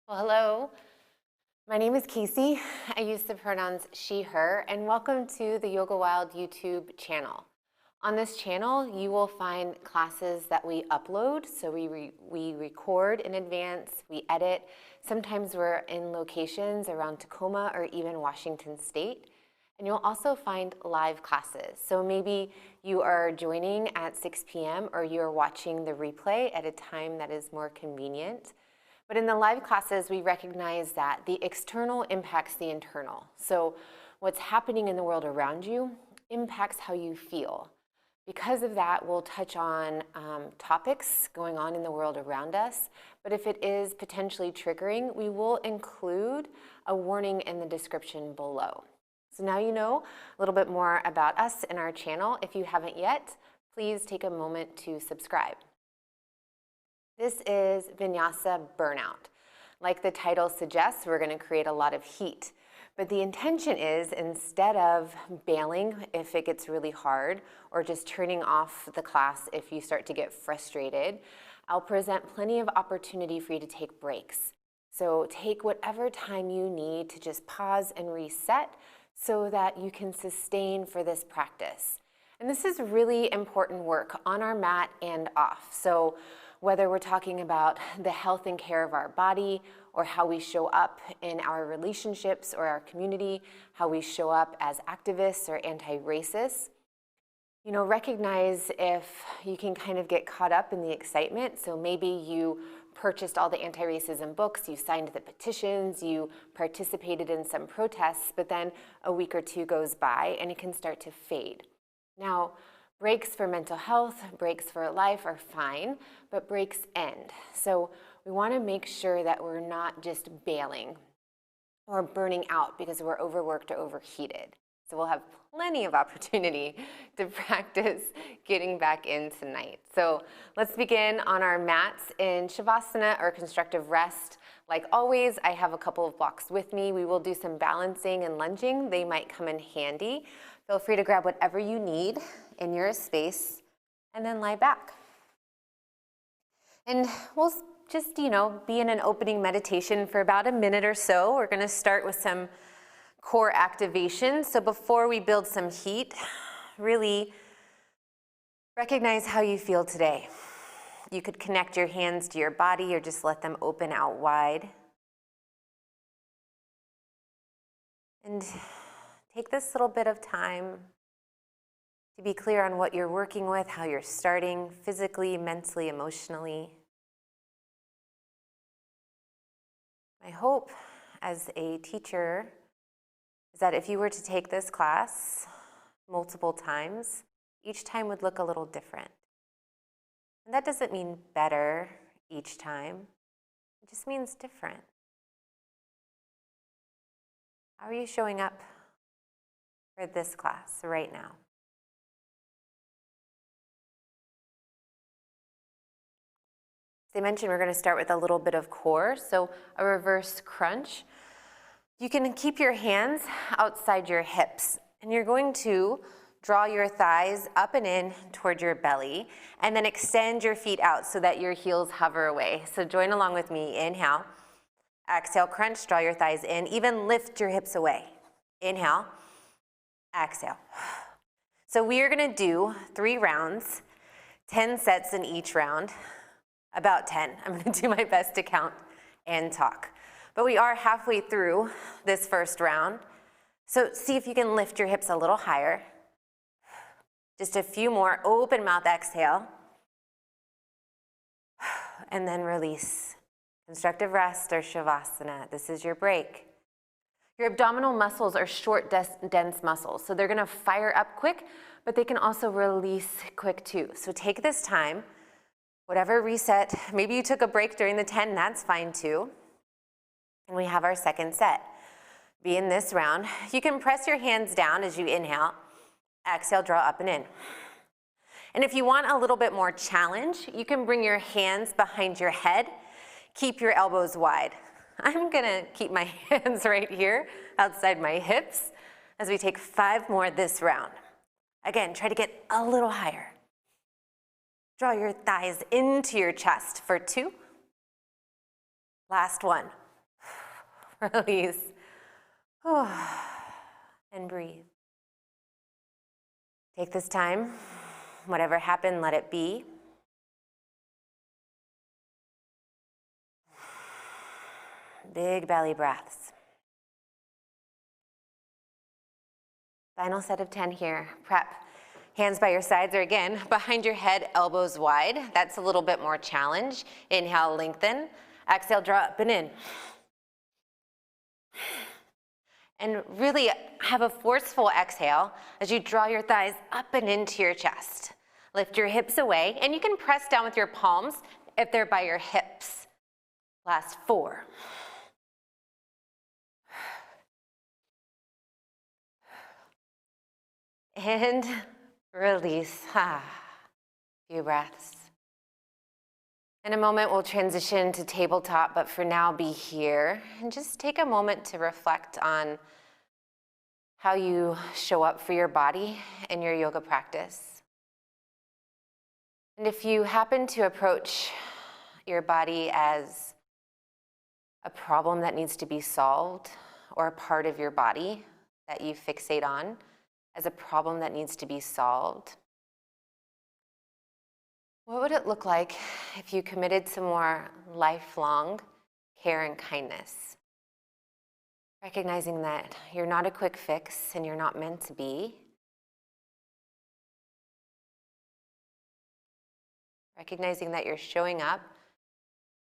Well, hello. My name is Casey. I use the pronouns she, her, and welcome to the Yoga Wild YouTube channel. On this channel, you will find classes that we upload. So we record in advance, we edit. Sometimes we're in locations around Tacoma or even Washington State. And you'll also find live classes. So maybe you are joining at 6 p.m. or you're watching the replay at a time that is more convenient. But in the live classes, we recognize that the external impacts the internal. So what's happening in the world around you impacts how you feel. Because of that, we'll touch on topics going on in the world around us. But if it is potentially triggering, we will include a warning in the description below. So now you know a little bit more about us and our channel. If you haven't yet, please take a moment to subscribe. This is Vinyasa Burnout. Like the title suggests, we're going to create a lot of heat. But the intention is, instead of bailing if it gets really hard or just turning off the class if you start to get frustrated, I'll present plenty of opportunity for you to take breaks. So take whatever time you need to just pause and reset so that you can sustain for this practice. And this is really important work on our mat and off. So whether we're talking about the health and care of our body or how we show up in our relationships or our community, how we show up as activists or anti-racists, recognize if you can kind of get caught up in the excitement. So maybe you purchased all the anti-racism books, you signed the petitions, you participated in some protests, but then a week or two goes by and it can start to fade. Now, breaks for mental health, breaks for life are fine, but breaks end. So we want to make sure that we're not just bailing or burning out because we're overworked or overheated. So we'll have plenty of opportunity to practice getting back in tonight. So let's begin on our mats in Shavasana or constructive rest. Like always, I have a couple of blocks with me. We will do some balancing and lunging. They might come in handy. Feel free to grab whatever you need in your space and then lie back. And we'll just, be in an opening meditation for about a minute or so. We're going to start with some core activation. So before we build some heat, really recognize how you feel today. You could connect your hands to your body or just let them open out wide. And take this little bit of time to be clear on what you're working with, how you're starting physically, mentally, emotionally. My hope as a teacher is that if you were to take this class multiple times, each time would look a little different. And that doesn't mean better each time. It just means different. How are you showing up for this class right now? As I mentioned, we're going to start with a little bit of core, so a reverse crunch. You can keep your hands outside your hips, and you're going to draw your thighs up and in toward your belly, and then extend your feet out so that your heels hover away. So join along with me. Inhale. Exhale, crunch, draw your thighs in. Even lift your hips away. Inhale. Exhale. So we are going to do 3 rounds, 10 sets in each round. About 10. I'm going to do my best to count and talk. But we are halfway through this first round. So see if you can lift your hips a little higher. Just a few more. Open mouth exhale. And then release. Constructive rest or Shavasana. This is your break. Your abdominal muscles are short, dense muscles. So they're going to fire up quick, but they can also release quick too. So take this time. Whatever reset, maybe you took a break during the 10, that's fine too. And we have our second set. Be in this round. You can press your hands down as you inhale. Exhale, draw up and in. And if you want a little bit more challenge, you can bring your hands behind your head. Keep your elbows wide. I'm gonna keep my hands right here outside my hips as we take 5 more this round. Again, try to get a little higher. Draw your thighs into your chest for 2. Last one. Release. And breathe. Take this time. Whatever happened, let it be. Big belly breaths. Final set of 10 here. Prep. Hands by your sides, or again, behind your head, elbows wide. That's a little bit more challenge. Inhale, lengthen. Exhale, draw up and in. And really have a forceful exhale as you draw your thighs up and into your chest. Lift your hips away, and you can press down with your palms if they're by your hips. Last 4. And release. Few breaths. In a moment, we'll transition to tabletop, but for now, be here. And just take a moment to reflect on how you show up for your body in your yoga practice. And if you happen to approach your body as a problem that needs to be solved, or a part of your body that you fixate on as a problem that needs to be solved, what would it look like if you committed to more lifelong care and kindness? Recognizing that you're not a quick fix and you're not meant to be. Recognizing that you're showing up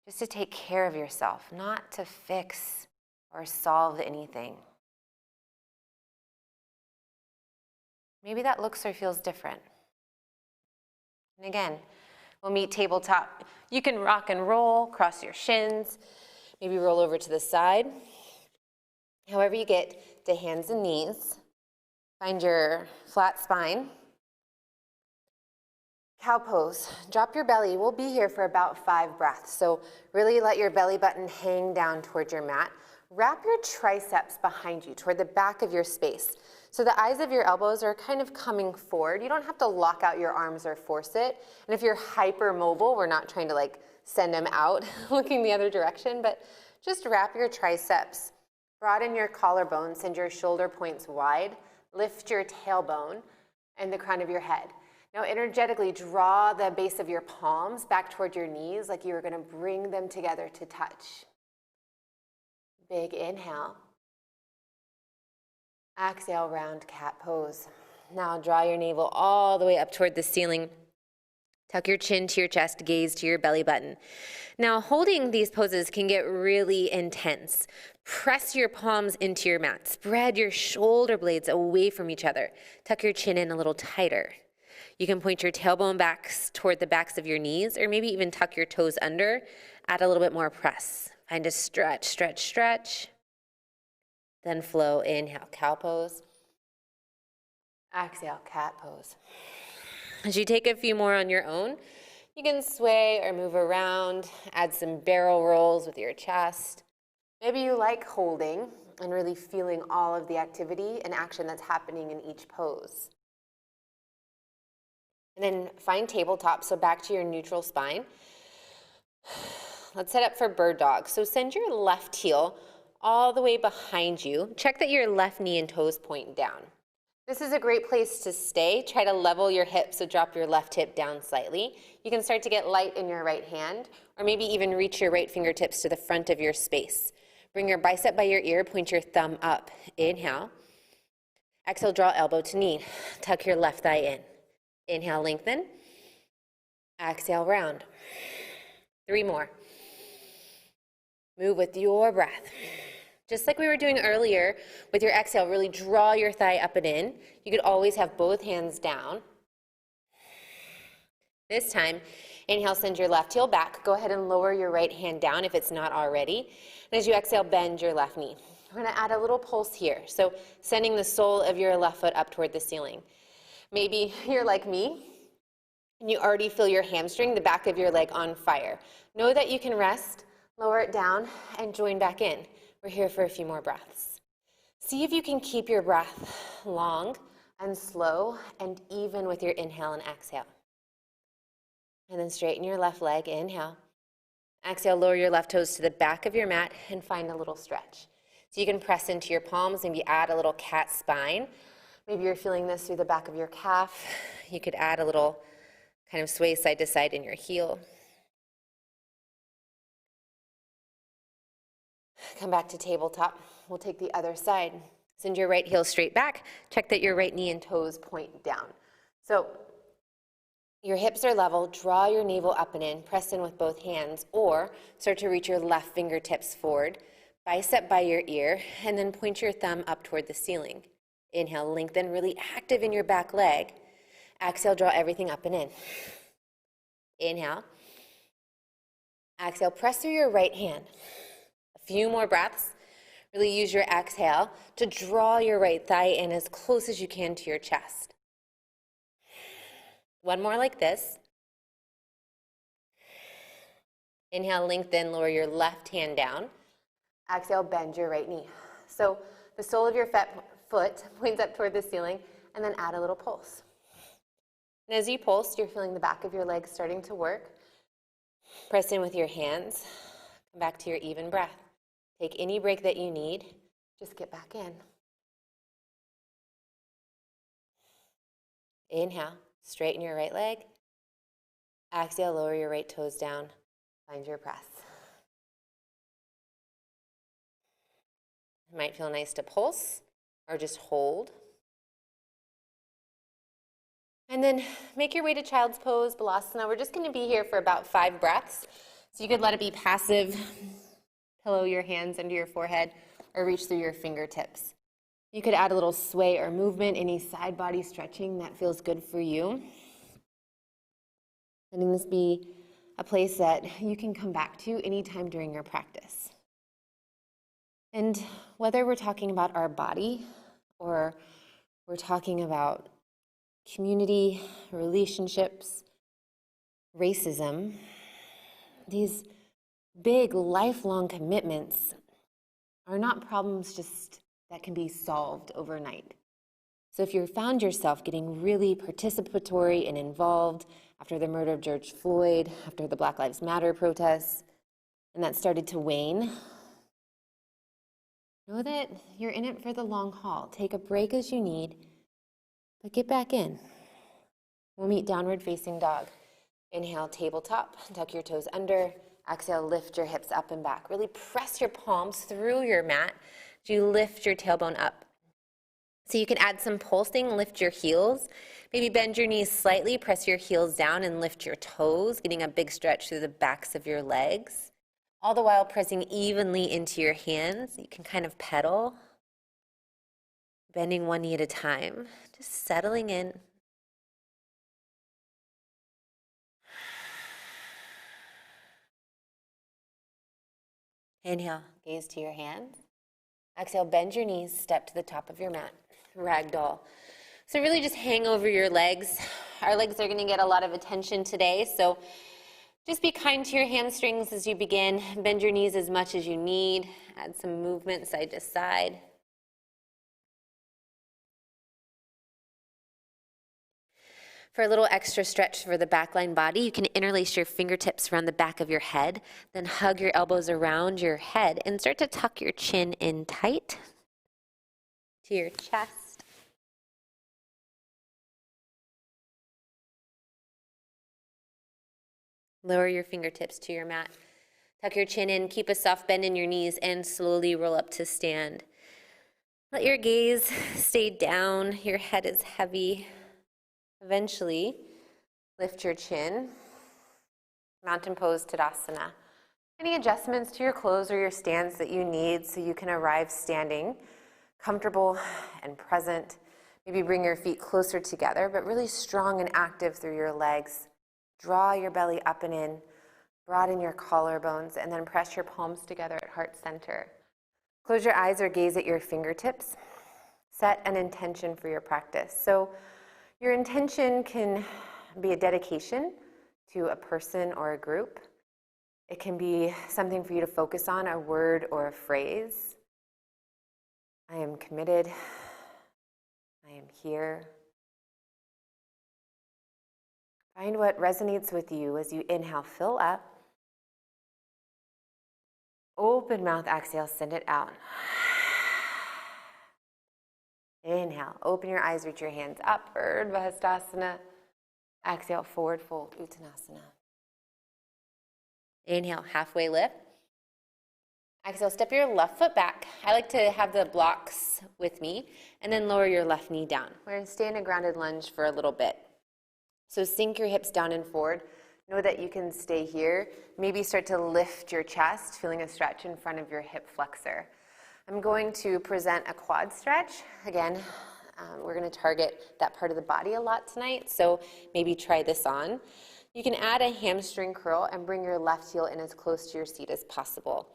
just to take care of yourself, not to fix or solve anything. Maybe that looks or feels different. And again, we'll meet tabletop. You can rock and roll, cross your shins, maybe roll over to the side. However you get to hands and knees. Find your flat spine. Cow pose. Drop your belly. We'll be here for about 5 breaths. So really let your belly button hang down towards your mat. Wrap your triceps behind you, toward the back of your space. So the eyes of your elbows are kind of coming forward. You don't have to lock out your arms or force it. And if you're hypermobile, we're not trying to send them out looking the other direction, but just wrap your triceps. Broaden your collarbone, send your shoulder points wide. Lift your tailbone and the crown of your head. Now energetically draw the base of your palms back toward your knees like you were going to bring them together to touch. Big inhale. Exhale, round cat pose. Now draw your navel all the way up toward the ceiling. Tuck your chin to your chest, gaze to your belly button. Now holding these poses can get really intense. Press your palms into your mat. Spread your shoulder blades away from each other. Tuck your chin in a little tighter. You can point your tailbone back toward the backs of your knees, or maybe even tuck your toes under. Add a little bit more press. Find a stretch, stretch, stretch. Then flow. Inhale, cow pose. Exhale, cat pose. As you take a few more on your own, you can sway or move around, add some barrel rolls with your chest. Maybe you like holding and really feeling all of the activity and action that's happening in each pose. And then find tabletop, so back to your neutral spine. Let's set up for bird dog. So send your left heel all the way behind you. Check that your left knee and toes point down. This is a great place to stay. Try to level your hips, so drop your left hip down slightly. You can start to get light in your right hand, or maybe even reach your right fingertips to the front of your space. Bring your bicep by your ear, point your thumb up. Inhale. Exhale, draw elbow to knee. Tuck your left thigh in. Inhale, lengthen. Exhale, round. 3 more. Move with your breath. Just like we were doing earlier with your exhale, really draw your thigh up and in. You could always have both hands down. This time, inhale, send your left heel back. Go ahead and lower your right hand down if it's not already. And as you exhale, bend your left knee. We're going to add a little pulse here. So sending the sole of your left foot up toward the ceiling. Maybe you're like me and you already feel your hamstring, the back of your leg, on fire. Know that you can rest, lower it down, and join back in. We're here for a few more breaths. See if you can keep your breath long and slow and even with your inhale and exhale. And then straighten your left leg. Inhale. Exhale, lower your left toes to the back of your mat and find a little stretch. So you can press into your palms, maybe add a little cat spine. Maybe you're feeling this through the back of your calf. You could add a little kind of sway side to side in your heel. Come back to tabletop. We'll take the other side. Send your right heel straight back. Check that your right knee and toes point down. So your hips are level. Draw your navel up and in. Press in with both hands, or start to reach your left fingertips forward. Bicep by your ear, and then point your thumb up toward the ceiling. Inhale, lengthen, really active in your back leg. Exhale, draw everything up and in. Inhale. Exhale, press through your right hand. A few more breaths. Really use your exhale to draw your right thigh in as close as you can to your chest. One more like this. Inhale, lengthen, lower your left hand down. Exhale, bend your right knee. So the sole of your foot points up toward the ceiling, and then add a little pulse. And as you pulse, you're feeling the back of your legs starting to work. Press in with your hands. Come back to your even breath. Take any break that you need. Just get back in. Inhale, straighten your right leg. Exhale, lower your right toes down. Find your press. It might feel nice to pulse or just hold. And then make your way to child's pose, Balasana. We're just going to be here for about 5 breaths. So you could let it be passive. Pillow your hands under your forehead or reach through your fingertips. You could add a little sway or movement, any side body stretching that feels good for you. Letting this be a place that you can come back to anytime during your practice. And whether we're talking about our body or we're talking about community, relationships, racism, these big lifelong commitments are not problems just that can be solved overnight. So if you found yourself getting really participatory and involved after the murder of George Floyd, after the Black Lives Matter protests, and that started to wane, know that you're in it for the long haul. Take a break as you need, but get back in. We'll meet downward facing dog. Inhale, tabletop, tuck your toes under. Exhale, lift your hips up and back. Really press your palms through your mat as you lift your tailbone up. So you can add some pulsing, lift your heels. Maybe bend your knees slightly, press your heels down and lift your toes, getting a big stretch through the backs of your legs. All the while pressing evenly into your hands. You can kind of pedal, bending one knee at a time, just settling in. Inhale, gaze to your hands. Exhale, bend your knees, step to the top of your mat, ragdoll. So really just hang over your legs. Our legs are going to get a lot of attention today, so just be kind to your hamstrings as you begin. Bend your knees as much as you need. Add some movement side to side. For a little extra stretch for the backline body, you can interlace your fingertips around the back of your head, then hug your elbows around your head and start to tuck your chin in tight to your chest. Lower your fingertips to your mat. Tuck your chin in, keep a soft bend in your knees, and slowly roll up to stand. Let your gaze stay down. Your head is heavy. Eventually, lift your chin. Mountain pose, Tadasana. Any adjustments to your clothes or your stance that you need so you can arrive standing, comfortable and present. Maybe bring your feet closer together, but really strong and active through your legs. Draw your belly up and in, broaden your collarbones, and then press your palms together at heart center. Close your eyes or gaze at your fingertips. Set an intention for your practice. So your intention can be a dedication to a person or a group. It can be something for you to focus on, a word or a phrase. I am committed. I am here. Find what resonates with you as you inhale, fill up. Open mouth, exhale, send it out. Inhale, open your eyes, reach your hands up, Urdhva Hastasana. Exhale, forward fold, Uttanasana. Inhale, halfway lift. Exhale, step your left foot back. I like to have the blocks with me, and then lower your left knee down. We're going to stay in a grounded lunge for a little bit. So sink your hips down and forward. Know that you can stay here. Maybe start to lift your chest, feeling a stretch in front of your hip flexor. I'm going to present a quad stretch. Again, we're going to target that part of the body a lot tonight, so maybe try this on. You can add a hamstring curl and bring your left heel in as close to your seat as possible.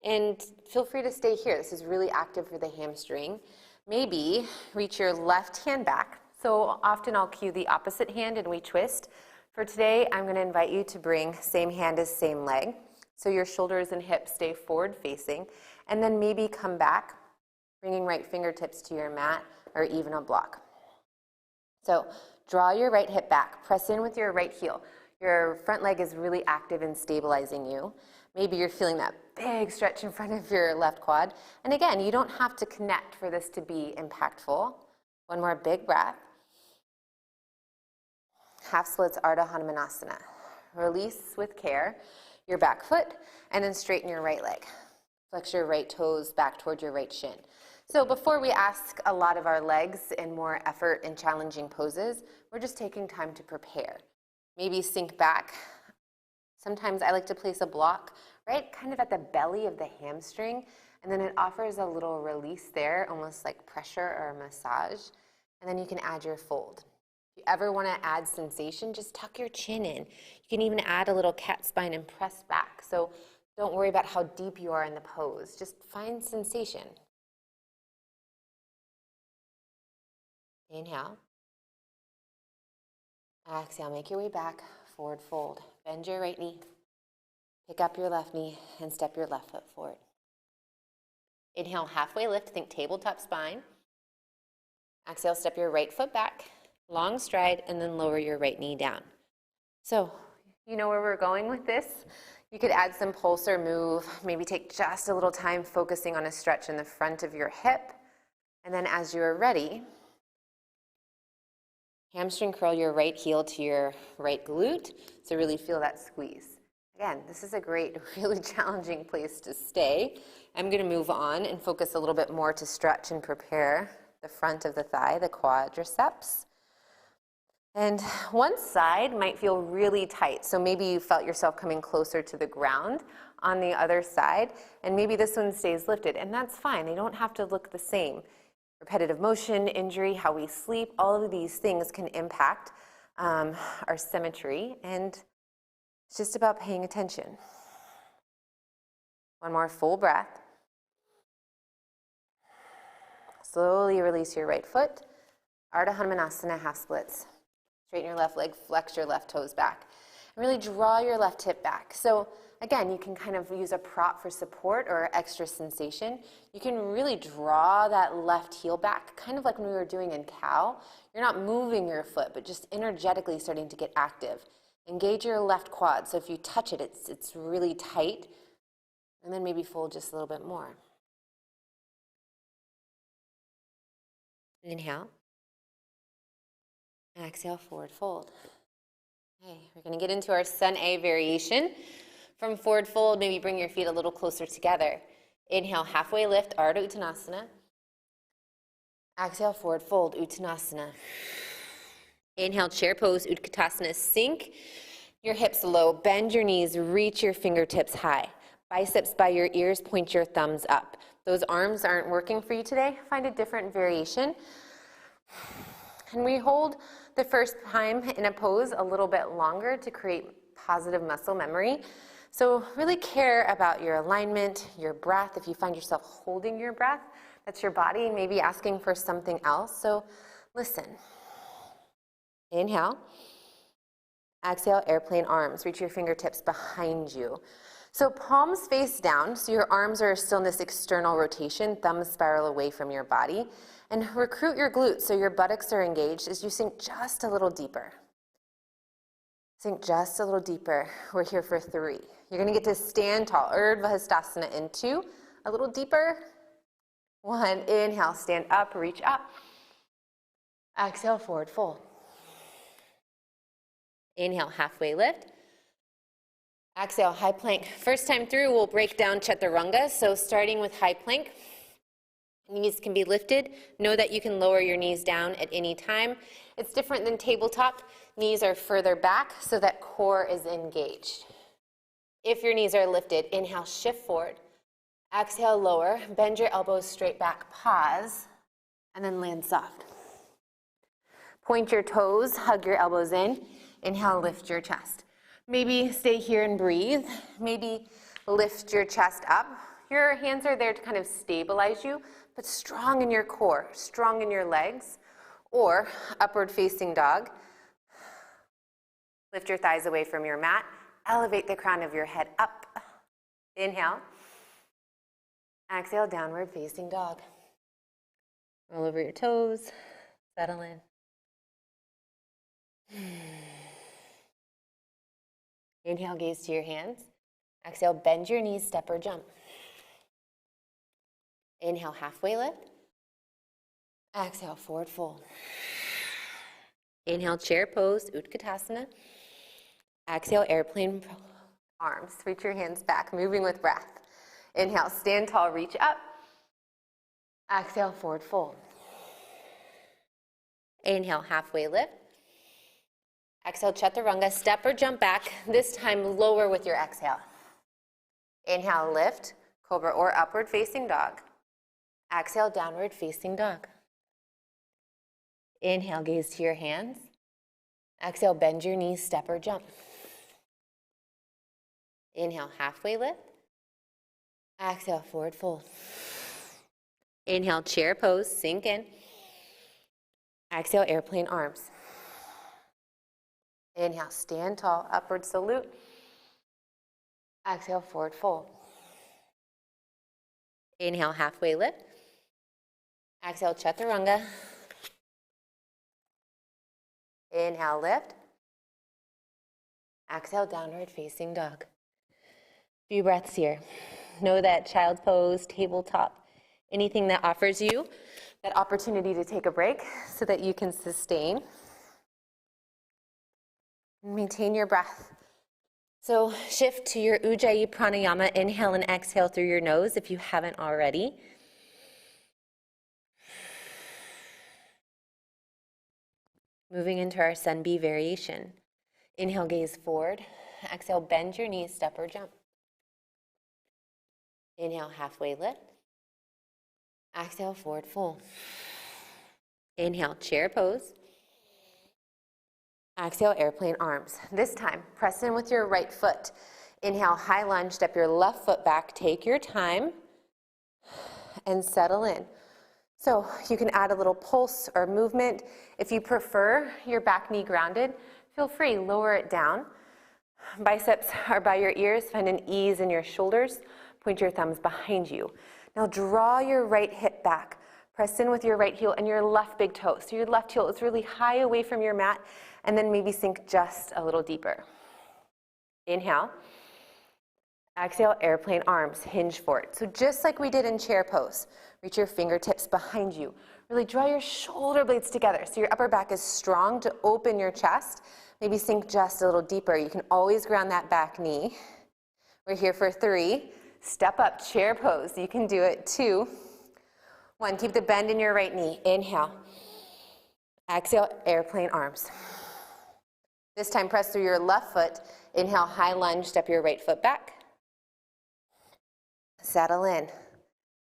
And feel free to stay here. This is really active for the hamstring. Maybe reach your left hand back. So often I'll cue the opposite hand and we twist. For today, I'm going to invite you to bring same hand as same leg. So your shoulders and hips stay forward facing. And then maybe come back, bringing right fingertips to your mat or even a block. So draw your right hip back. Press in with your right heel. Your front leg is really active in stabilizing you. Maybe you're feeling that big stretch in front of your left quad. And again, you don't have to connect for this to be impactful. One more big breath. Half splits, Arta, Hanumanasana. Release with care your back foot and then straighten your right leg. Flex your right toes back toward your right shin. So before we ask a lot of our legs in more effort and challenging poses, we're just taking time to prepare. Maybe sink back. Sometimes I like to place a block right kind of at the belly of the hamstring, and then it offers a little release there, almost like pressure or a massage, and then you can add your fold. If you ever want to add sensation, just tuck your chin in. You can even add a little cat spine and press back. So don't worry about how deep you are in the pose. Just find sensation. Inhale. Exhale, make your way back, forward fold. Bend your right knee. Pick up your left knee and step your left foot forward. Inhale, halfway lift, think tabletop spine. Exhale, step your right foot back, long stride, and then lower your right knee down. So, you know where we're going with this? You could add some pulse or move, maybe take just a little time focusing on a stretch in the front of your hip. And then as you're ready, hamstring curl your right heel to your right glute, so really feel that squeeze. Again, this is a great, really challenging place to stay. I'm going to move on and focus a little bit more to stretch and prepare the front of the thigh, the quadriceps. And one side might feel really tight, so maybe you felt yourself coming closer to the ground on the other side, and maybe this one stays lifted, and that's fine. They don't have to look the same. Repetitive motion, injury, how we sleep, all of these things can impact our symmetry, and it's just about paying attention. One more full breath. Slowly release your right foot. Arta Hanumanasana, half splits. Straighten your left leg, flex your left toes back. And really draw your left hip back. So again, you can kind of use a prop for support or extra sensation. You can really draw that left heel back, kind of like when we were doing in cow. You're not moving your foot, but just energetically starting to get active. Engage your left quad. So if you touch it, it's really tight. And then maybe fold just a little bit more. Inhale. Exhale, forward fold. Okay, we're going to get into our Sun A variation. From forward fold, maybe bring your feet a little closer together. Inhale, halfway lift, Ardha Uttanasana. Exhale, forward fold, Uttanasana. Inhale, chair pose, Utkatasana. Sink your hips low, bend your knees, reach your fingertips high. Biceps by your ears, point your thumbs up. Those arms aren't working for you today. Find a different variation. And we hold the first time in a pose a little bit longer to create positive muscle memory. So really care about your alignment, your breath. If you find yourself holding your breath, that's your body maybe asking for something else. So listen. Inhale. Exhale, airplane arms. Reach your fingertips behind you. So palms face down, so your arms are still in this external rotation, thumbs spiral away from your body. And recruit your glutes so your buttocks are engaged as you sink just a little deeper. Sink just a little deeper. We're here for 3. You're going to get to stand tall. Urdhva Hastasana in 2. A little deeper. 1. Inhale, stand up, reach up. Exhale, forward fold. Inhale, halfway lift. Exhale, high plank. First time through, we'll break down chaturanga. So starting with high plank, knees can be lifted. Know that you can lower your knees down at any time. It's different than tabletop. Knees are further back so that core is engaged. If your knees are lifted, inhale, shift forward. Exhale, lower. Bend your elbows straight back, pause, and then land soft. Point your toes, hug your elbows in. Inhale, lift your chest. Maybe stay here and breathe. Maybe lift your chest up. Your hands are there to kind of stabilize you, but strong in your core, strong in your legs. Or upward facing dog. Lift your thighs away from your mat. Elevate the crown of your head up. Inhale. Exhale, downward facing dog. Roll over your toes. Settle in. Inhale, gaze to your hands. Exhale, bend your knees, step or jump. Inhale, halfway lift. Exhale, forward fold. Inhale, chair pose, Utkatasana. Exhale, airplane arms. Reach your hands back, moving with breath. Inhale, stand tall, reach up. Exhale, forward fold. Inhale, halfway lift. Exhale, chaturanga, step or jump back. This time, lower with your exhale. Inhale, lift, cobra or upward facing dog. Exhale, downward facing dog. Inhale, gaze to your hands. Exhale, bend your knees, step or jump. Inhale, halfway lift. Exhale, forward fold. Inhale, chair pose, sink in. Exhale, airplane arms. Inhale, stand tall, upward salute. Exhale, forward fold. Inhale, halfway lift. Exhale, chaturanga. Inhale, lift. Exhale, downward facing dog. Few breaths here. Know that child's pose, tabletop, anything that offers you that opportunity to take a break so that you can sustain. Maintain your breath. So shift to your Ujjayi pranayama. Inhale and exhale through your nose if you haven't already. Moving into our sun bee variation. Inhale, gaze forward. Exhale, bend your knees, step or jump. Inhale, halfway lift. Exhale, forward fold. Inhale, chair pose. Exhale, airplane arms. This time, press in with your right foot. Inhale, high lunge, step your left foot back. Take your time and settle in. So you can add a little pulse or movement. If you prefer your back knee grounded, feel free, lower it down. Biceps are by your ears. Find an ease in your shoulders. Point your thumbs behind you. Now draw your right hip back. Press in with your right heel and your left big toe. So your left heel is really high away from your mat, and then maybe sink just a little deeper. Inhale. Exhale, airplane arms, hinge forward. So just like we did in chair pose, reach your fingertips behind you. Really draw your shoulder blades together so your upper back is strong to open your chest. Maybe sink just a little deeper. You can always ground that back knee. We're here for 3. Step up, chair pose. You can do it. 2, 1. Keep the bend in your right knee. Inhale. Exhale, airplane arms. This time, press through your left foot. Inhale, high lunge, step your right foot back. Settle in.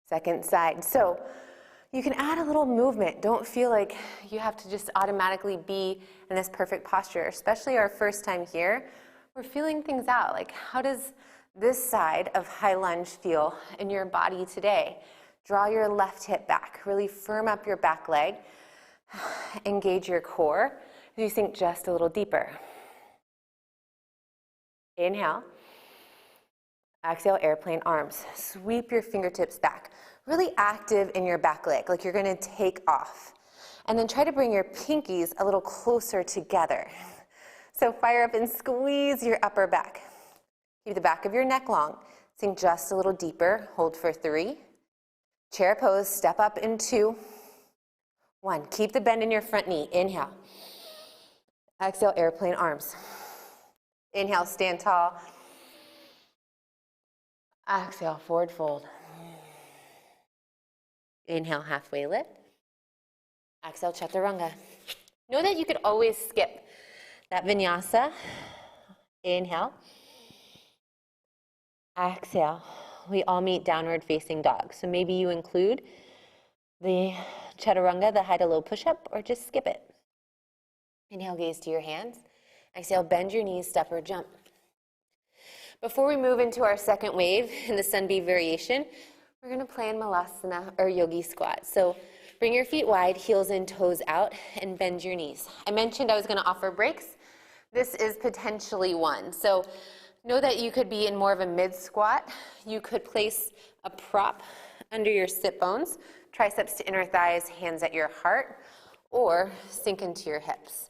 Second side. So you can add a little movement. Don't feel like you have to just automatically be in this perfect posture, especially our first time here. We're feeling things out. Like, how does this side of high lunge feel in your body today? Draw your left hip back. Really firm up your back leg. Engage your core as you sink just a little deeper. Inhale. Exhale, airplane arms. Sweep your fingertips back. Really active in your back leg, like you're going to take off. And then try to bring your pinkies a little closer together. So fire up and squeeze your upper back. Keep the back of your neck long. Sink just a little deeper. Hold for 3. Chair pose, step up in 2. 1. Keep the bend in your front knee. Inhale. Exhale, airplane arms. Inhale, stand tall. Exhale, forward fold. Inhale, halfway lift. Exhale, chaturanga. Know that you could always skip that vinyasa. Inhale. Exhale. We all meet downward facing dog. So maybe you include the chaturanga, the high to low push-up, or just skip it. Inhale, gaze to your hands. Exhale, bend your knees, step or jump. Before we move into our second wave in the sunbeam variation, we're going to play in malasana or yogi squat. So bring your feet wide, heels in, toes out, and bend your knees. I mentioned I was going to offer breaks. This is potentially one. So know that you could be in more of a mid squat. You could place a prop under your sit bones, triceps to inner thighs, hands at your heart, or sink into your hips.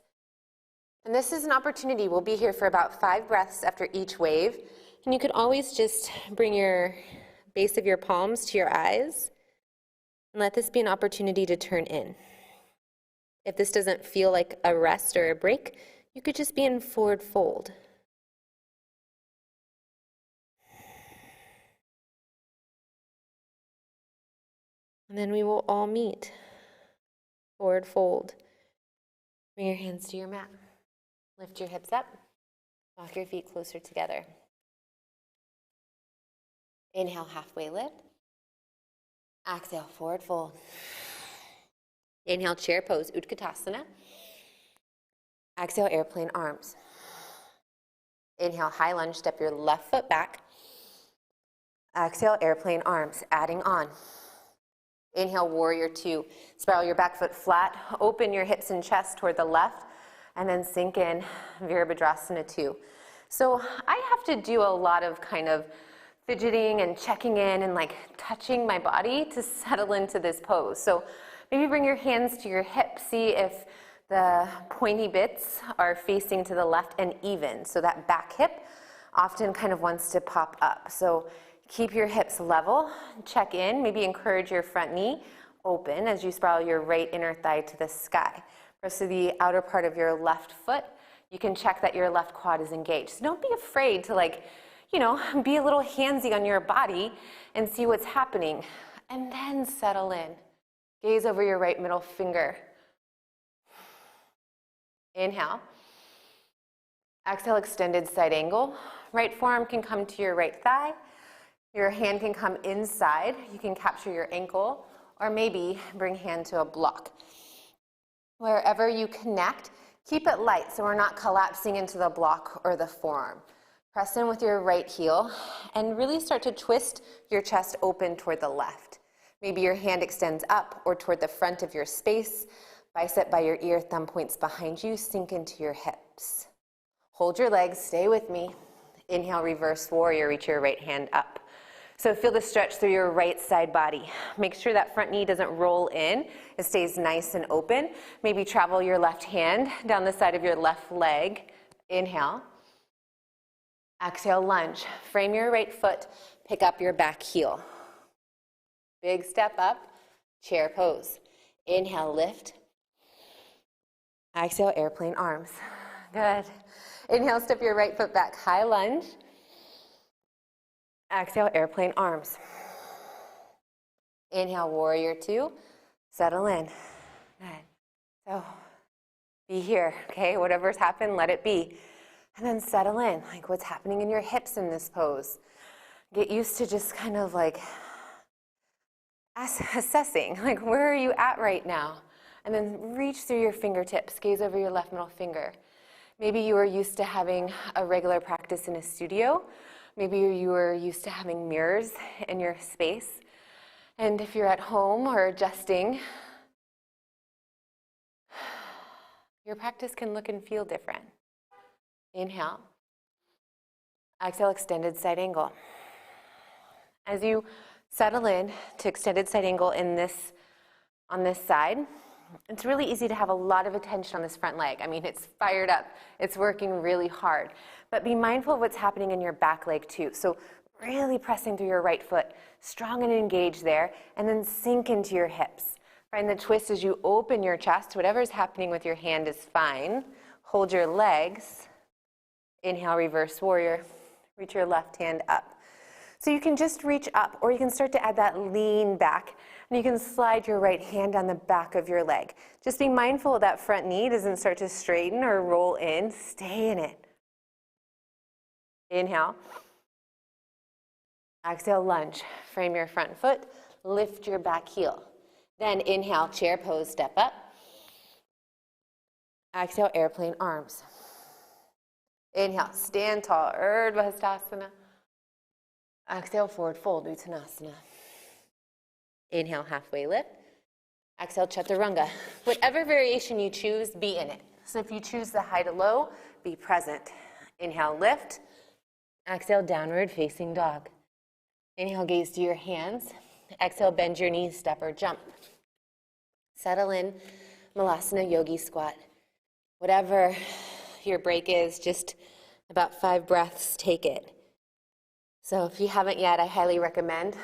And this is an opportunity. We'll be here for about 5 breaths after each wave. And you could always just bring your base of your palms to your eyes and let this be an opportunity to turn in. If this doesn't feel like a rest or a break, you could just be in forward fold. And then we will all meet. Forward fold. Bring your hands to your mat. Lift your hips up. Walk your feet closer together. Inhale, halfway lift. Exhale, forward fold. Inhale, chair pose, Utkatasana. Exhale, airplane arms. Inhale, high lunge, step your left foot back. Exhale, airplane arms, adding on. Inhale, warrior 2. Spiral your back foot flat, open your hips and chest toward the left, and then sink in, Virabhadrasana 2. So I have to do a lot of kind of fidgeting and checking in and like touching my body to settle into this pose. So maybe bring your hands to your hips, see if the pointy bits are facing to the left and even. So that back hip often kind of wants to pop up. So keep your hips level, check in, maybe encourage your front knee open as you spiral your right inner thigh to the sky. Press to the outer part of your left foot. You can check that your left quad is engaged. So don't be afraid to be a little handsy on your body and see what's happening. And then settle in. Gaze over your right middle finger. Inhale. Exhale, extended side angle. Right forearm can come to your right thigh. Your hand can come inside. You can capture your ankle, or maybe bring hand to a block. Wherever you connect, keep it light so we're not collapsing into the block or the forearm. Press in with your right heel and really start to twist your chest open toward the left. Maybe your hand extends up or toward the front of your space. Bicep by your ear, thumb points behind you, sink into your hips. Hold your legs, stay with me. Inhale, reverse warrior, reach your right hand up. So feel the stretch through your right side body. Make sure that front knee doesn't roll in. It stays nice and open. Maybe travel your left hand down the side of your left leg. Inhale. Exhale, lunge. Frame your right foot. Pick up your back heel. Big step up. Chair pose. Inhale, lift. Exhale, airplane arms. Good. Inhale, step your right foot back. High lunge. Exhale, airplane arms. Inhale, warrior 2. Settle in. Good. So be here, okay? Whatever's happened, let it be. And then settle in, like what's happening in your hips in this pose. Get used to just kind of like assessing, like where are you at right now? And then reach through your fingertips, gaze over your left middle finger. Maybe you are used to having a regular practice in a studio. Maybe you are used to having mirrors in your space. And if you're at home or adjusting, your practice can look and feel different. Inhale. Exhale, extended side angle. As you settle in to extended side angle on this side, it's really easy to have a lot of attention on this front leg. I mean, it's fired up. It's working really hard. But be mindful of what's happening in your back leg too. So really pressing through your right foot, strong and engaged there, and then sink into your hips. Find the twist as you open your chest. Whatever's happening with your hand is fine. Hold your legs. Inhale, reverse warrior. Reach your left hand up. So you can just reach up, or you can start to add that lean back, and you can slide your right hand on the back of your leg. Just be mindful that front knee doesn't start to straighten or roll in. Stay in it. Inhale. Exhale, lunge. Frame your front foot. Lift your back heel. Then inhale, chair pose, step up. Exhale, airplane arms. Inhale, stand tall, Urdhva Hastasana. Exhale, forward fold, Uttanasana. Inhale, halfway lift. Exhale, Chaturanga. Whatever variation you choose, be in it. So if you choose the high to low, be present. Inhale, lift. Exhale, downward facing dog. Inhale, gaze to your hands. Exhale, bend your knees, step or jump. Settle in, Malasana Yogi Squat. Whatever your break is, just about 5 breaths, take it. So if you haven't yet, I highly recommend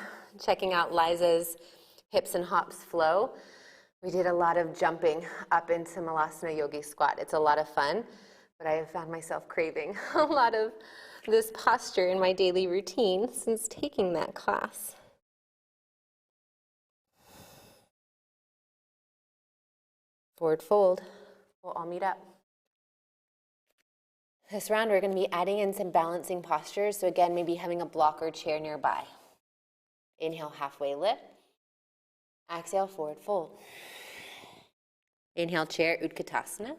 checking out Liza's Hips and Hops Flow. We did a lot of jumping up into Malasana Yogi Squat. It's a lot of fun, but I have found myself craving a lot of this posture in my daily routine since taking that class. Forward fold. We'll all meet up. This round, we're going to be adding in some balancing postures. So again, maybe having a block or chair nearby. Inhale, halfway lift. Exhale, forward fold. Inhale, chair, Utkatasana.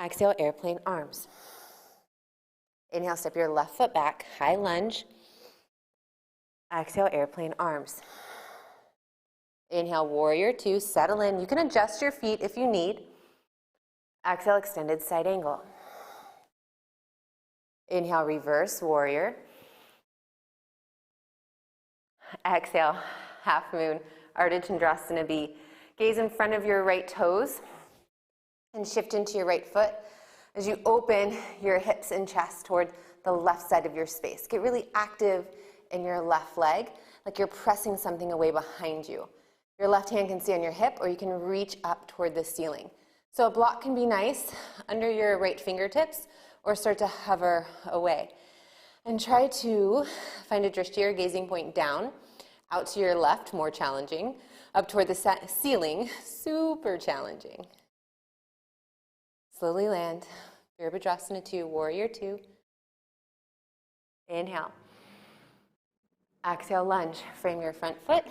Exhale, airplane arms. Inhale, step your left foot back, high lunge. Exhale, airplane arms. Inhale, warrior 2, settle in. You can adjust your feet if you need. Exhale, extended side angle. Inhale, reverse warrior. Exhale, half moon, Arta Chandrasana B. Gaze in front of your right toes and shift into your right foot as you open your hips and chest toward the left side of your space. Get really active in your left leg, like you're pressing something away behind you. Your left hand can stay on your hip, or you can reach up toward the ceiling. So a block can be nice under your right fingertips, or start to hover away. And try to find a drishti or gazing point down, out to your left, more challenging, up toward the ceiling, super challenging. Slowly land, Virabhadrasana 2, warrior 2. Inhale. Exhale, lunge, frame your front foot.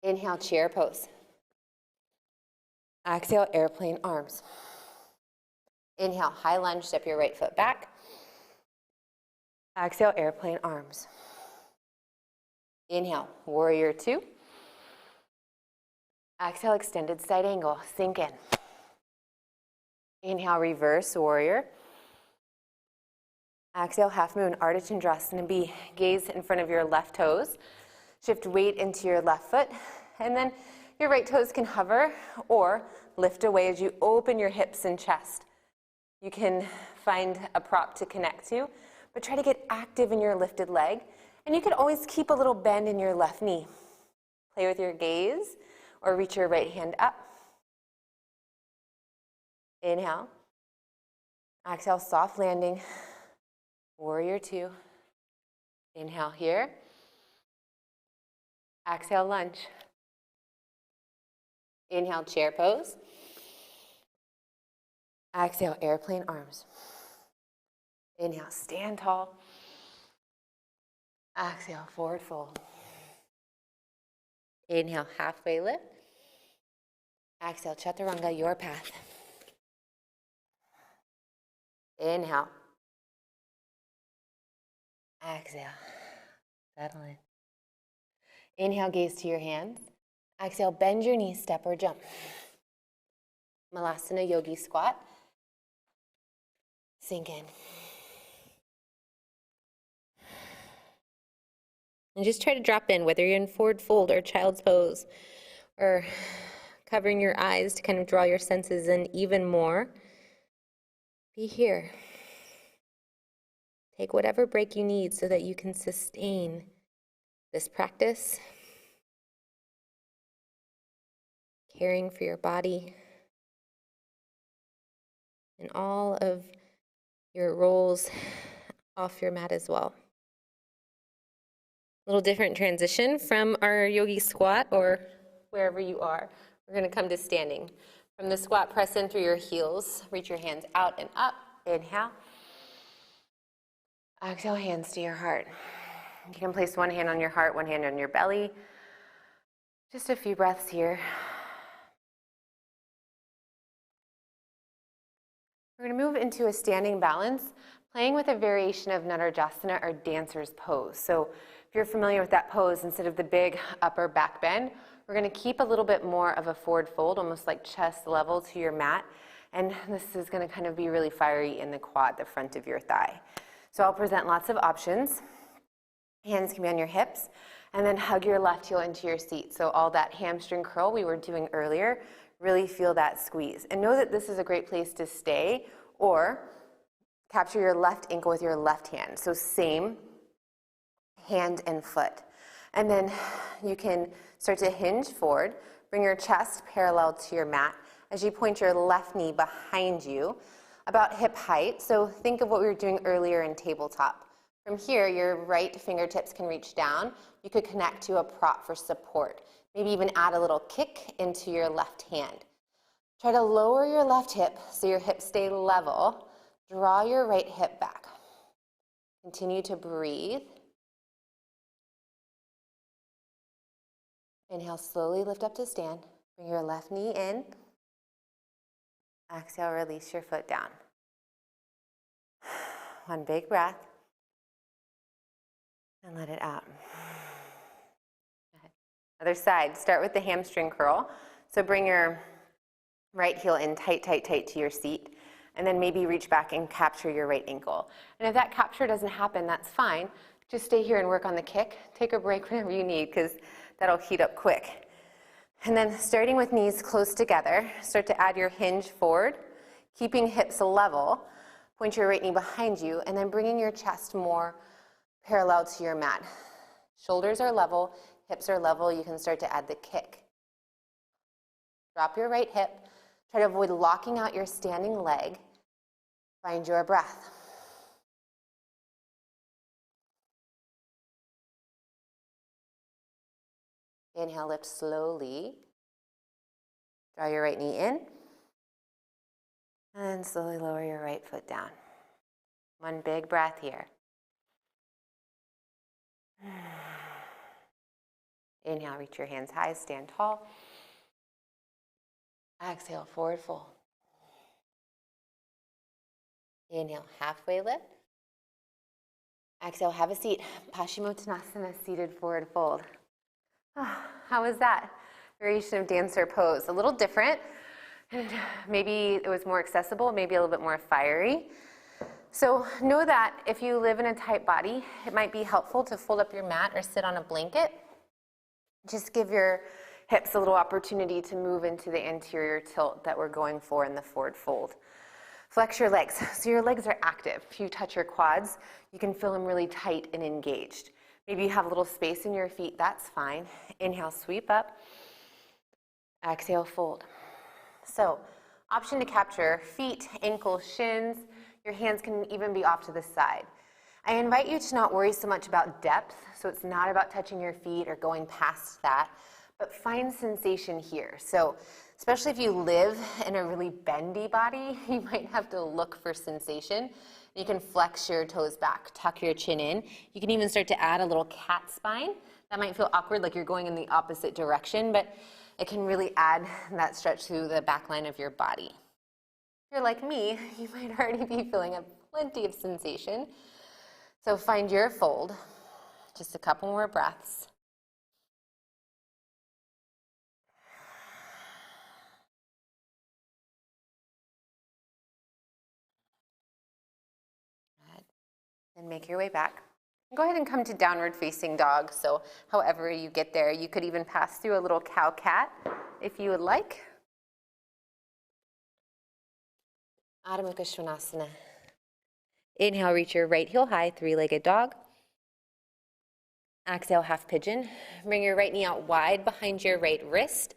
Inhale, chair pose. Exhale, airplane arms. Inhale, high lunge, step your right foot back. Exhale, airplane arms. Inhale, warrior 2. Exhale, extended side angle, sink in. Inhale, reverse warrior. Exhale, half moon, Arta Chandrasana B. Gaze in front of your left toes. Shift weight into your left foot, and then your right toes can hover or lift away as you open your hips and chest. You can find a prop to connect to, but try to get active in your lifted leg. And you can always keep a little bend in your left knee. Play with your gaze or reach your right hand up. Inhale. Exhale, soft landing. Warrior 2. Inhale here. Exhale, lunge. Inhale, chair pose. Exhale, airplane arms. Inhale, stand tall. Exhale, forward fold. Inhale, halfway lift. Exhale, Chaturanga, your path. Inhale. Exhale, settle in. Inhale, gaze to your hands. Exhale, bend your knees, step or jump. Malasana Yogi Squat. Sink in. And just try to drop in, whether you're in forward fold or child's pose, or covering your eyes to kind of draw your senses in even more. Be here. Take whatever break you need so that you can sustain this practice caring for your body and all of your rolls off your mat as well. A little different transition from our yogi squat or wherever you are. We're going to come to standing. From the squat, press in through your heels. Reach your hands out and up. Inhale. Exhale, hands to your heart. You can place one hand on your heart, one hand on your belly. Just a few breaths here. We're going to move into a standing balance, playing with a variation of Natarjasana or dancer's pose. So if you're familiar with that pose, instead of the big upper back bend, we're going to keep a little bit more of a forward fold, almost like chest level to your mat. And this is going to kind of be really fiery in the quad, the front of your thigh. So I'll present lots of options. Hands can be on your hips, and then hug your left heel into your seat. So all that hamstring curl we were doing earlier, really feel that squeeze. And know that this is a great place to stay, or capture your left ankle with your left hand. So same hand and foot. And then you can start to hinge forward, bring your chest parallel to your mat as you point your left knee behind you, about hip height. So think of what we were doing earlier in tabletop. From here, your right fingertips can reach down. You could connect to a prop for support. Maybe even add a little kick into your left hand. Try to lower your left hip so your hips stay level. Draw your right hip back. Continue to breathe. Inhale, slowly lift up to stand. Bring your left knee in. Exhale, release your foot down. One big breath. And let it out. Other side, start with the hamstring curl. So bring your right heel in tight, tight, tight to your seat. And then maybe reach back and capture your right ankle. And if that capture doesn't happen, that's fine. Just stay here and work on the kick. Take a break whenever you need, because that'll heat up quick. And then starting with knees close together, start to add your hinge forward, keeping hips level. Point your right knee behind you, and then bringing your chest more parallel to your mat. Shoulders are level, hips are level. You can start to add the kick. Drop your right hip. Try to avoid locking out your standing leg. Find your breath. Inhale, lift slowly. Draw your right knee in. And slowly lower your right foot down. One big breath here. Inhale, reach your hands high, stand tall. Exhale, forward fold. Inhale, halfway lift. Exhale, have a seat. Paschimottanasana, seated forward fold. How was that? Variation of dancer pose. A little different. And maybe it was more accessible, maybe a little bit more fiery. So know that if you live in a tight body, it might be helpful to fold up your mat or sit on a blanket. Just give your hips a little opportunity to move into the anterior tilt that we're going for in the forward fold. Flex your legs, so your legs are active. If you touch your quads, you can feel them really tight and engaged. Maybe you have a little space in your feet, that's fine. Inhale, sweep up. Exhale, fold. So, option to capture feet, ankles, shins. Your hands can even be off to the side. I invite you to not worry so much about depth, so it's not about touching your feet or going past that, but find sensation here. So, especially if you live in a really bendy body, you might have to look for sensation. You can flex your toes back, tuck your chin in. You can even start to add a little cat spine. That might feel awkward, like you're going in the opposite direction, but it can really add that stretch to the back line of your body. If you're like me, you might already be feeling plenty of sensation. So find your fold. Just a couple more breaths. Good. And make your way back. Go ahead and come to downward facing dog. So however you get there, you could even pass through a little cow cat if you would like. Adho Mukha Svanasana. Inhale, reach your right heel high, three-legged dog. Exhale, half pigeon. Bring your right knee out wide behind your right wrist.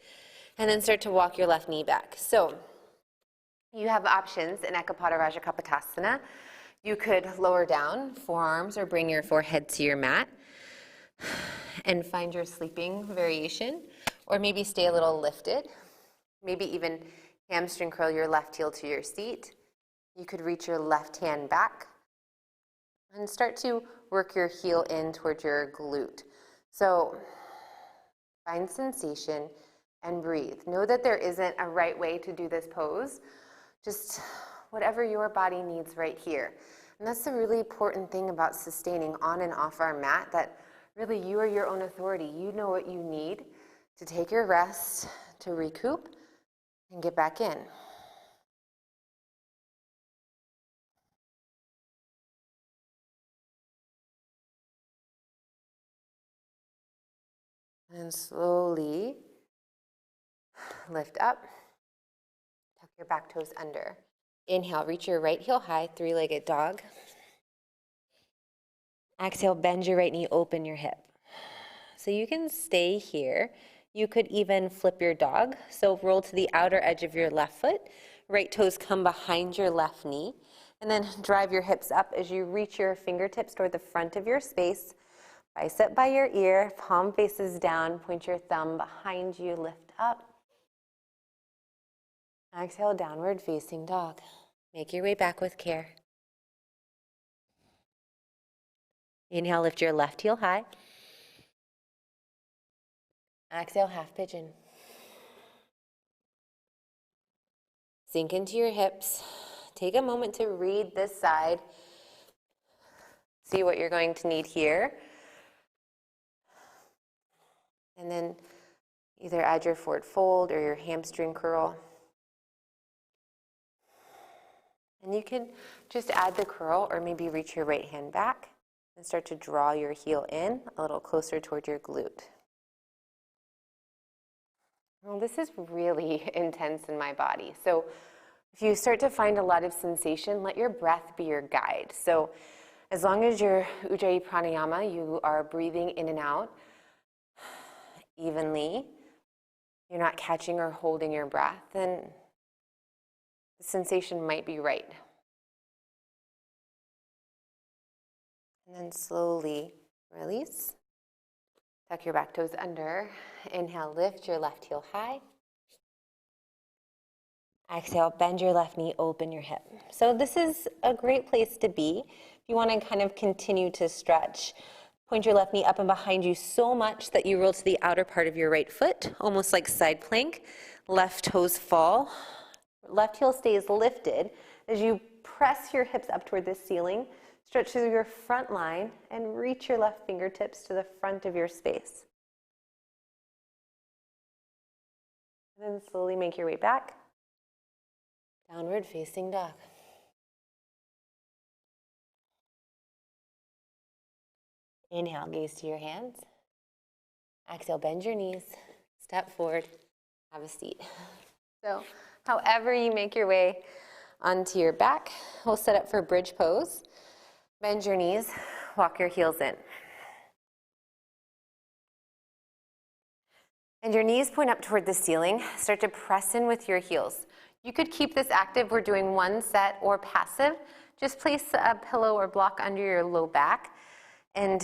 And then start to walk your left knee back. So you have options in Ekapada Rajakapotasana. You could lower down forearms or bring your forehead to your mat and find your sleeping variation, or maybe stay a little lifted. Maybe even hamstring curl your left heel to your seat. You could reach your left hand back and start to work your heel in towards your glute. So find sensation and breathe. Know that there isn't a right way to do this pose, just whatever your body needs right here. And that's the really important thing about sustaining on and off our mat, that really you are your own authority. You know what you need to take your rest, to recoup, and get back in. And slowly lift up, tuck your back toes under. Inhale, reach your right heel high, three-legged dog. Exhale, bend your right knee, open your hip. So you can stay here. You could even flip your dog. So roll to the outer edge of your left foot. Right toes come behind your left knee. And then drive your hips up as you reach your fingertips toward the front of your space. Bicep by your ear, palm faces down, point your thumb behind you, lift up. Exhale, downward facing dog. Make your way back with care. Inhale, lift your left heel high. Exhale, half pigeon. Sink into your hips. Take a moment to read this side. See what you're going to need here. And then either add your forward fold or your hamstring curl. And you can just add the curl or maybe reach your right hand back and start to draw your heel in a little closer toward your glute. Well, this is really intense in my body. So if you start to find a lot of sensation, let your breath be your guide. So as long as you're Ujjayi Pranayama, you are breathing in and out evenly, you're not catching or holding your breath, then the sensation might be right. And then slowly release. Tuck your back toes under. Inhale, lift your left heel high. Exhale, bend your left knee, open your hip. So this is a great place to be. If you want to kind of continue to stretch, point your left knee up and behind you so much that you roll to the outer part of your right foot, almost like side plank. Left toes fall. Left heel stays lifted as you press your hips up toward the ceiling. Stretch through your front line and reach your left fingertips to the front of your space. And then slowly make your way back. Downward facing dog. Inhale, gaze to your hands. Exhale, bend your knees, step forward, have a seat. So however you make your way onto your back, we'll set up for bridge pose. Bend your knees, walk your heels in. And your knees point up toward the ceiling. Start to press in with your heels. You could keep this active. We're doing one set or passive. Just place a pillow or block under your low back and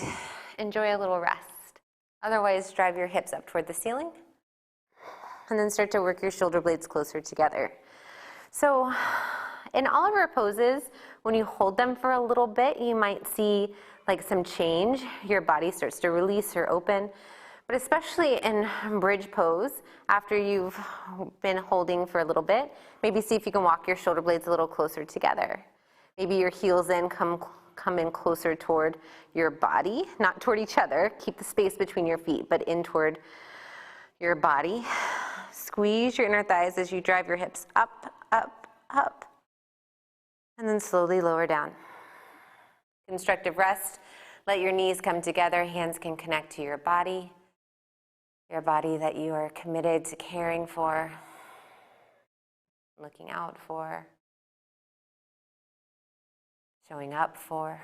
enjoy a little rest. Otherwise, drive your hips up toward the ceiling. And then start to work your shoulder blades closer together. So in all of our poses, when you hold them for a little bit, you might see like some change. Your body starts to release or open. But especially in bridge pose, after you've been holding for a little bit, maybe see if you can walk your shoulder blades a little closer together. Maybe your heels in, come in closer toward your body, not toward each other. Keep the space between your feet, but in toward your body. Squeeze your inner thighs as you drive your hips up, up, up. And then slowly lower down. Constructive rest. Let your knees come together. Hands can connect to your body that you are committed to caring for, looking out for, showing up for.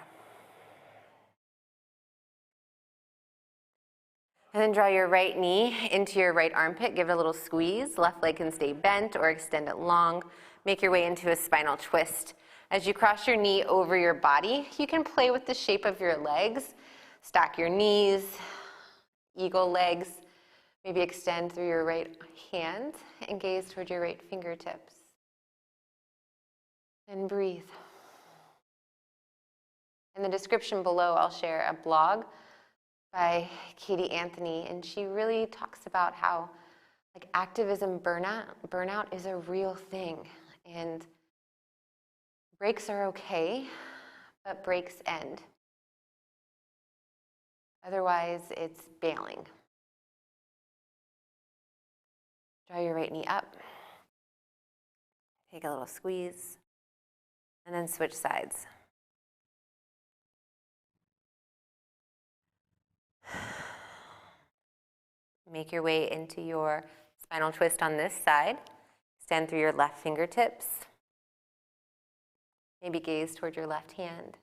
And then draw your right knee into your right armpit. Give it a little squeeze. Left leg can stay bent or extend it long. Make your way into a spinal twist. As you cross your knee over your body, you can play with the shape of your legs. Stack your knees, eagle legs. Maybe extend through your right hand and gaze toward your right fingertips. And breathe. In the description below, I'll share a blog by Katie Anthony, and she really talks about how activism burnout is a real thing, and breaks are okay, but breaks end. Otherwise, it's bailing. Draw your right knee up. Take a little squeeze, and then switch sides. Make your way into your spinal twist on this side. Extend through your left fingertips. Maybe gaze toward your left hand.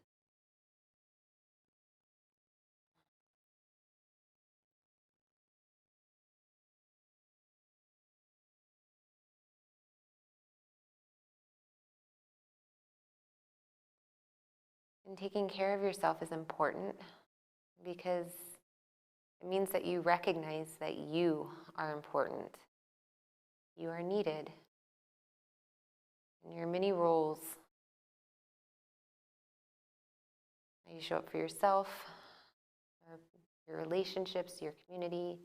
And taking care of yourself is important because it means that you recognize that you are important. You are needed in your many roles. How you show up for yourself, your relationships, your community,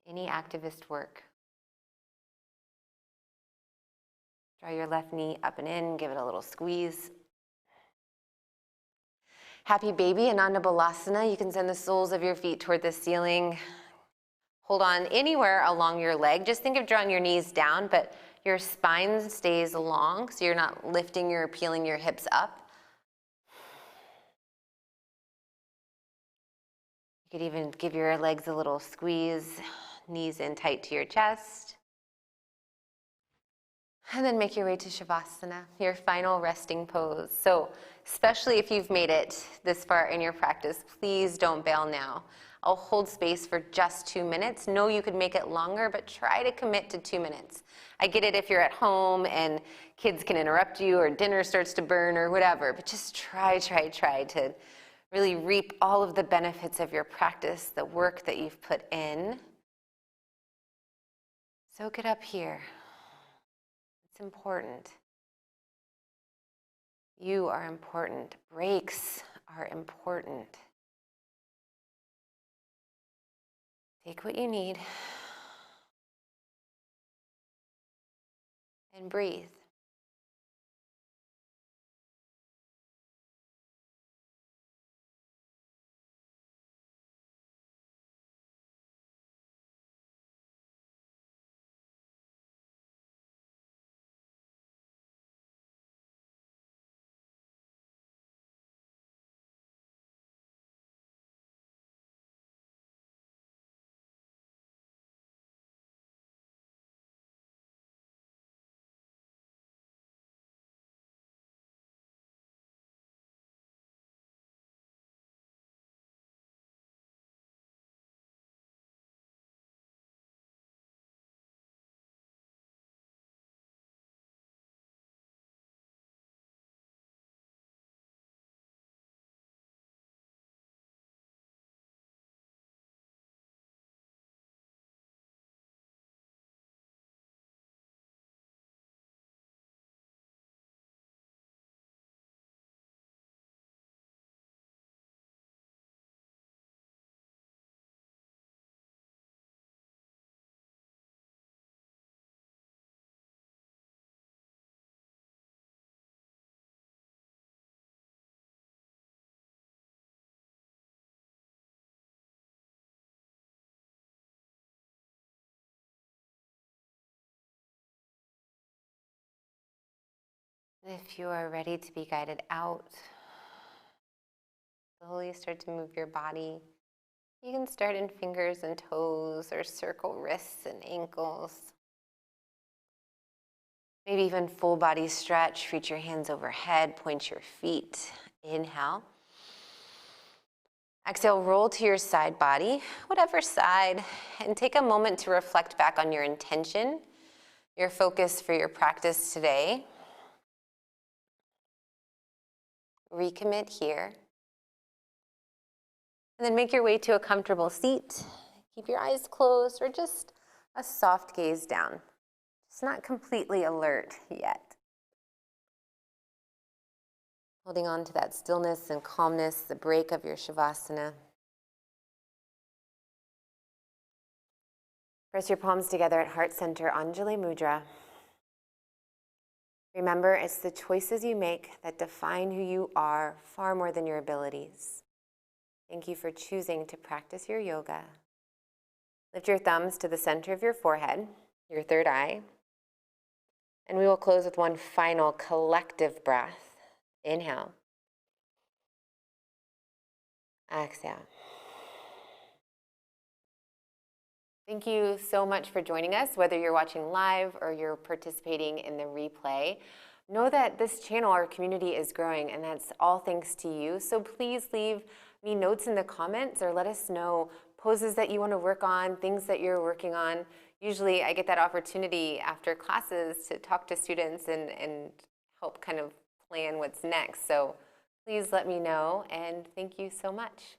any activist work. Draw your left knee up and in, give it a little squeeze. Happy baby, Ananda Balasana. You can send the soles of your feet toward the ceiling. Hold on anywhere along your leg. Just think of drawing your knees down, but your spine stays long, so you're not lifting or peeling your hips up. You could even give your legs a little squeeze, knees in tight to your chest. And then make your way to Shavasana, your final resting pose. So especially if you've made it this far in your practice, please don't bail now. I'll hold space for just 2 minutes. Know you could make it longer, but try to commit to 2 minutes. I get it if you're at home and kids can interrupt you or dinner starts to burn or whatever, but just try to really reap all of the benefits of your practice, the work that you've put in. Soak it up here. It's important. You are important. Breaks are important. Take what you need and breathe. If you are ready to be guided out, slowly start to move your body. You can start in fingers and toes or circle wrists and ankles. Maybe even full body stretch. Reach your hands overhead, point your feet. Inhale. Exhale, roll to your side body, whatever side, and take a moment to reflect back on your intention, your focus for your practice today. Recommit here. And then make your way to a comfortable seat. Keep your eyes closed or just a soft gaze down. It's not completely alert yet. Holding on to that stillness and calmness, the break of your Shavasana. Press your palms together at heart center, Anjali Mudra. Remember, it's the choices you make that define who you are far more than your abilities. Thank you for choosing to practice your yoga. Lift your thumbs to the center of your forehead, your third eye. And we will close with one final collective breath. Inhale. Exhale. Thank you so much for joining us, whether you're watching live or you're participating in the replay. Know that this channel, our community, is growing, and that's all thanks to you. So please leave me notes in the comments or let us know poses that you want to work on, things that you're working on. Usually I get that opportunity after classes to talk to students and help kind of plan what's next. So please let me know, and thank you so much.